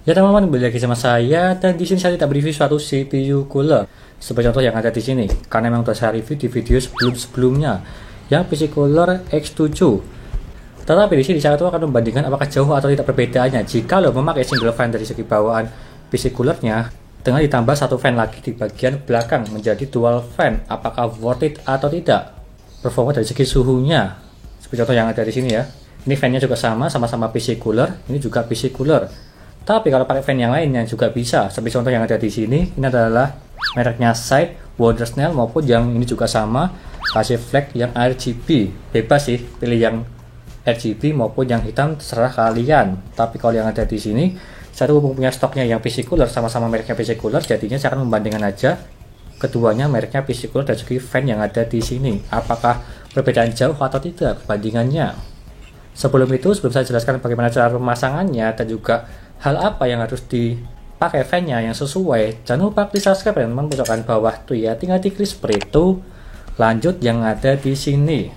Ya teman-teman, kembali lagi sama saya, dan di sini saya tidak mereview suatu CPU cooler seperti contoh yang ada di sini, karena memang sudah saya review di video sebelumnya yang PC cooler X7. Tetapi di sini saya akan membandingkan apakah jauh atau tidak perbedaannya jika lo memakai single fan dari segi bawaan PC coolernya dengan ditambah satu fan lagi di bagian belakang menjadi dual fan, apakah worth it atau tidak. Performa dari segi suhunya seperti contoh yang ada di sini ya. Ini fan-nya juga sama-sama PC cooler, ini juga PC cooler. Tapi kalau pakai fan yang lainnya juga bisa. Seperti contoh yang ada di sini, ini adalah mereknya Side, Wondersnail, maupun yang ini juga sama, kasih flag yang RGB. Bebas sih, pilih yang RGB maupun yang hitam, terserah kalian. Tapi kalau yang ada di sini, saya tuh punya stoknya yang PC cooler, sama-sama mereknya PC cooler, jadinya saya akan membandingkan aja keduanya mereknya PC cooler dan segi fan yang ada di sini. Apakah perbedaan jauh atau tidak perbandingannya? Sebelum saya jelaskan bagaimana cara pemasangannya dan juga hal apa yang harus dipakai fan-nya yang sesuai, jangan lupa klik subscribe dan teman pojokan bawah tuh ya, tinggal diklik seperti itu. Lanjut yang ada di sini.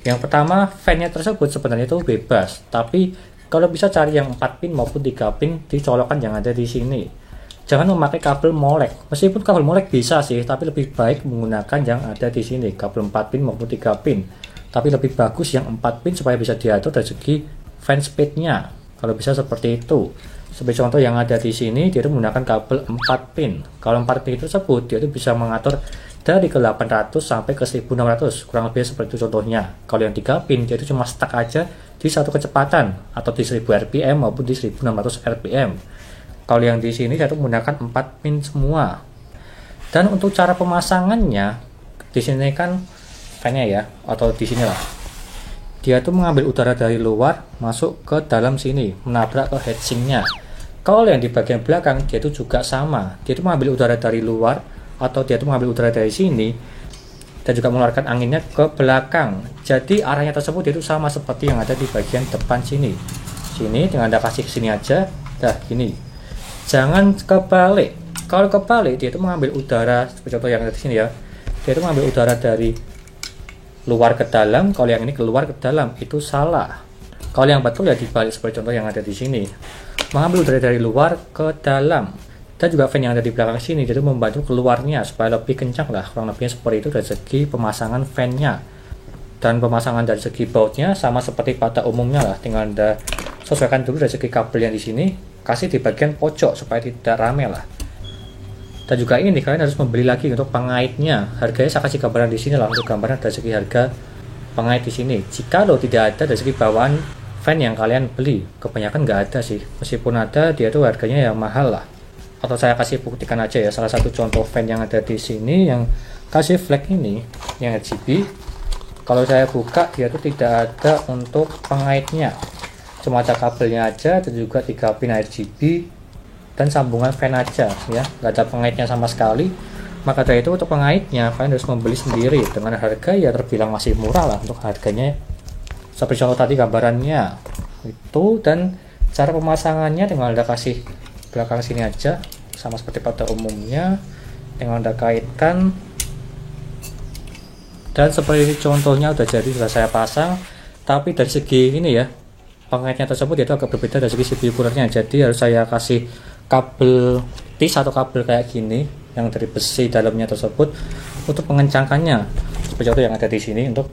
Yang pertama, fan-nya tersebut sebenarnya itu bebas, tapi kalau bisa cari yang 4 pin maupun 3 pin dicolokkan yang ada di sini. Jangan memakai kabel molek. Meskipun kabel molek bisa sih, tapi lebih baik menggunakan yang ada di sini, kabel 4 pin maupun 3 pin. Tapi lebih bagus yang 4 pin supaya bisa diatur dari segi fan speed-nya. Kalau bisa seperti itu. Sebagai contoh yang ada di sini, dia itu menggunakan kabel 4 pin. Kalau 4 pin tersebut, dia itu bisa mengatur dari ke 800 sampai ke 1600, kurang lebih seperti itu contohnya. Kalau yang 3 pin, dia itu cuma stuck aja di satu kecepatan, atau di 1000 rpm maupun di 1600 rpm. Kalau yang di sini, dia itu menggunakan 4 pin semua. Dan untuk cara pemasangannya, di sini kan fan-nya ya, atau di sinilah. Dia tuh mengambil udara dari luar masuk ke dalam sini, menabrak ke heatsinknya. Kalau yang di bagian belakang dia itu juga sama, dia itu mengambil udara dari luar atau dia itu mengambil udara dari sini dan juga mengeluarkan anginnya ke belakang. Jadi arahnya tersebut dia itu sama seperti yang ada di bagian depan sini. Sini dengan Anda kasih ke sini aja, dah gini. Jangan kebalik. Kalau kebalik dia itu mengambil udara seperti contoh yang ada di sini ya. Dia itu mengambil udara dari luar ke dalam, kalau yang ini keluar ke dalam, itu salah. Kalau yang betul ya dibalik seperti contoh yang ada di sini, mengambil udara dari luar ke dalam. Dan juga fan yang ada di belakang sini, jadi membantu keluarnya supaya lebih kencang lah, kurang lebihnya seperti itu dari segi pemasangan fan-nya. Dan pemasangan dari segi bautnya sama seperti pada umumnya lah, tinggal Anda sesuaikan dulu dari segi kabel yang di sini, kasih di bagian pojok supaya tidak rame lah. Dan juga ini kalian harus membeli lagi untuk pengaitnya. Harganya saya kasih gambaran di sini lah, untuk gambaran dari segi harga pengait di sini. Jika lo tidak ada dari segi bawaan fan yang kalian beli, kebanyakan nggak ada sih. Meskipun ada, dia tuh harganya yang mahal lah. Atau saya kasih buktikan aja ya, salah satu contoh fan yang ada di sini yang kasih flag ini, yang RGB. Kalau saya buka, dia tuh tidak ada untuk pengaitnya. Cuma ada kabelnya aja, dan juga 3 pin RGB. Dan sambungan fan aja ya, nggak ada pengaitnya sama sekali. Maka dari itu untuk pengaitnya kalian harus membeli sendiri dengan harga ya terbilang masih murah lah untuk harganya. Seperti contoh tadi gambarannya itu, dan cara pemasangannya tinggal Anda kasih belakang sini aja sama seperti pada umumnya, tinggal Anda kaitkan. Dan seperti contohnya udah jadi, sudah saya pasang. Tapi dari segi ini ya, pengaitnya tersebut itu agak berbeda dari segi CPU coolernya. Jadi harus saya kasih kabel tis atau kabel kayak gini yang dari besi dalamnya tersebut untuk mengencangkannya. Seperti contoh yang ada di sini, untuk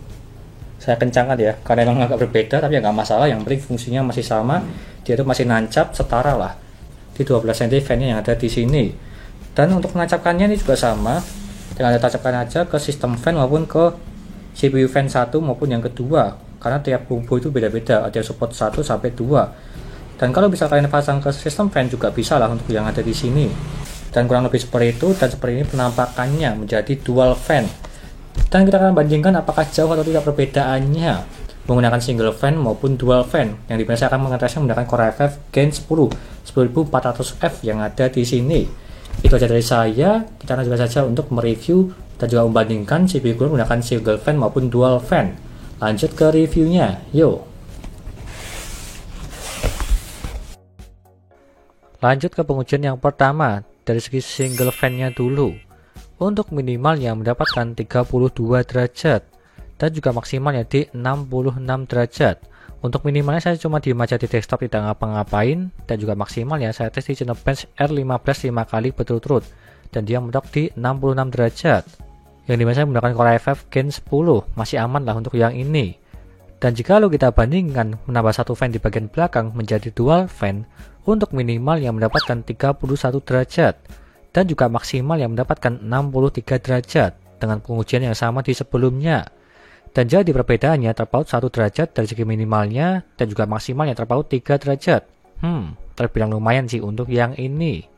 saya kencangkan ya, karena memang agak berbeda tapi ya nggak masalah, yang penting fungsinya masih sama, dia itu masih nancap setara lah di 12 cm fan-nya yang ada di sini. Dan untuk menancapkannya ini juga sama, tinggal Anda tancapkan aja ke sistem fan maupun ke CPU fan 1 maupun yang kedua, karena tiap bumbu itu beda-beda, ada yang support 1 sampai 2. Dan kalau bisa kalian pasang ke sistem fan juga bisa lah untuk yang ada di sini. Dan kurang lebih seperti itu, dan seperti ini penampakannya menjadi dual fan. Dan kita akan bandingkan apakah jauh atau tidak perbedaannya menggunakan single fan maupun dual fan. Yang dimana saya akan mengetesnya menggunakan Core i5 Gen 10 10400F yang ada di sini. Itu aja dari saya. Kita lanjut saja untuk mereview dan juga membandingkan CPU cooler menggunakan single fan maupun dual fan. Lanjut ke reviewnya, yuk. Lanjut ke pengujian yang pertama, dari segi single fan-nya dulu. Untuk minimalnya mendapatkan 32 derajat dan juga maksimalnya di 66 derajat. Untuk minimalnya saya cuma diem aja di desktop, tidak ngapa-ngapain, dan juga maksimalnya saya tes di Cinebench R15 5 kali berturut-turut dan dia mentok di 66 derajat. Yang dimana saya menggunakan Core i5 Gen 10, masih aman lah untuk yang ini. Dan jika kita bandingkan menambah satu fan di bagian belakang menjadi dual fan, untuk minimal yang mendapatkan 31 derajat dan juga maksimal yang mendapatkan 63 derajat dengan pengujian yang sama di sebelumnya. Dan jadi perbedaannya terpaut 1 derajat dari segi minimalnya dan juga maksimalnya terpaut 3 derajat. Terbilang lumayan sih untuk yang ini.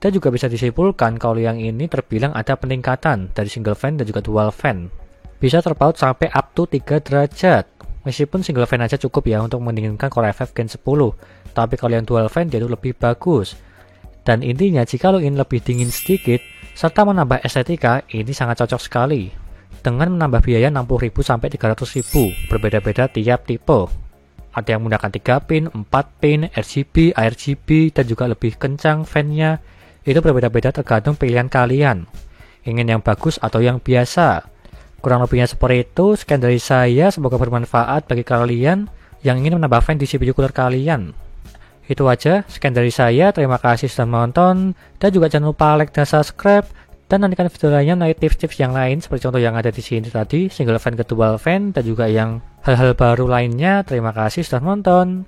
Dan juga bisa disimpulkan kalau yang ini terbilang ada peningkatan dari single fan dan juga dual fan. Bisa terpaut sampai up to 3 derajat. Meskipun single fan aja cukup ya untuk mendinginkan Core i5 Gen 10. Tapi kalau yang dual fan dia itu lebih bagus. Dan intinya jika lo ingin lebih dingin sedikit serta menambah estetika, ini sangat cocok sekali. Dengan menambah biaya 60.000 sampai 300.000, berbeda-beda tiap tipe. Ada yang menggunakan 3 pin, 4 pin, RGB, ARGB, dan juga lebih kencang fan-nya. Itu berbeda-beda tergantung pilihan kalian. Ingin yang bagus atau yang biasa. Kurang lebihnya seperti itu. Sekian dari saya, semoga bermanfaat bagi kalian yang ingin menambah fan di CPU cooler kalian. Itu aja, sekian dari saya, terima kasih sudah menonton, dan juga jangan lupa like dan subscribe. Dan nantikan video lainnya mengenai tips-tips yang lain seperti contoh yang ada di sini tadi, single fan ke dual fan dan juga yang hal-hal baru lainnya. Terima kasih sudah menonton.